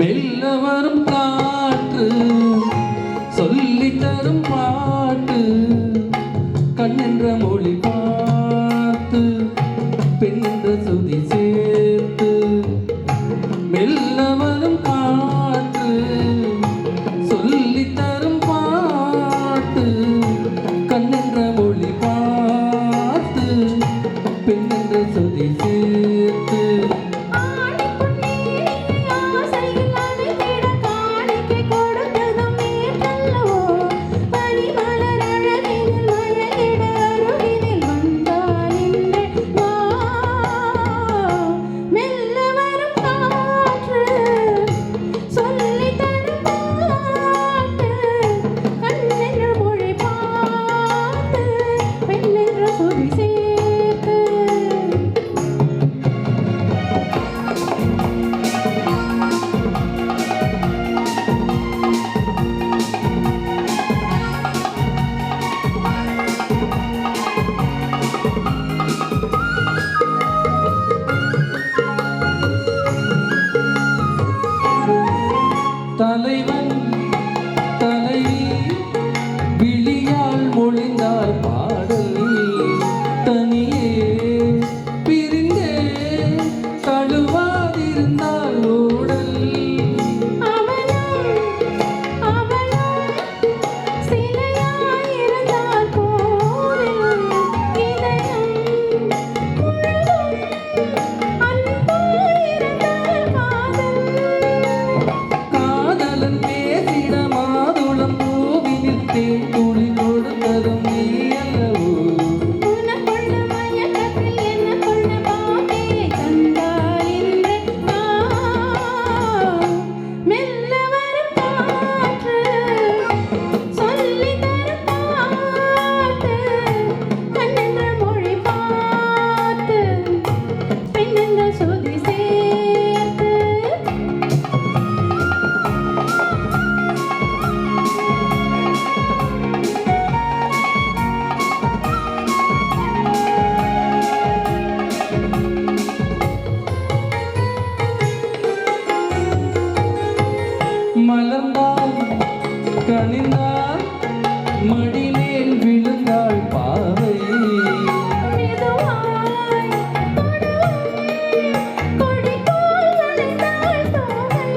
மெல்ல வரும் காற்று சொல்லி தரும் பாட்டு கண்ணென்ற மொழி பார்த்து பெண்ணென்ற சுதி சேர்த்து மெல்ல வரும் காற்று சொல்லி தரும் பாட்டு கண்ணென்ற மொழி பார்த்து பெண்ணென்ற சுதி சேர்த்து தலைவன் தலைவி விழியால் மொழிந்தால் பாடல் தனியே பிரிந்தே தழுவாதிருந்தால் ஊடல் துளி கொடுத்ததும் நீ அல்லவோ உனக்குள்ள மயக்கத்தில் எனக்குள்ள பாட்டே கண்டாயில்லை மெல்ல வரும் காற்று சொல்லி தரும் பாட்டு கண்ணென்ற மொழி பார்த்து பெண்ணென்ற சுதி சேர்த்து மலர்ந்தால் கனிந்தால் மடிமேல் விழுந்தாள் பாவை மெதுவாய் கொடிக்கோல் வளைந்தாள் தோகை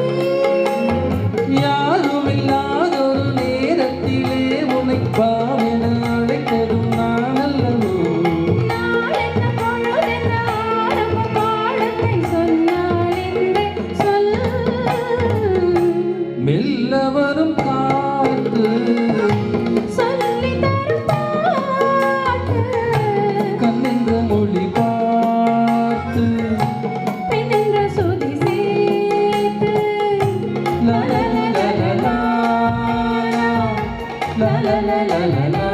யாரும் இல்லாதொரு நேரத்திலே உன்னை பாவென அழைத்ததும் நான் அல்லவோ நாளென்ன பொழுதென்ன ஆரம்ப பாடத்தை சொன்னால் என்று சொல் மெல்ல வரும் காற்று சொல்லி தரும் பாட்டு கண்ணென்ற மொழி பார்த்து பெண்ணென்ற சுதி சேர்த்து லா லா லா லா லா லா லா லா லா லா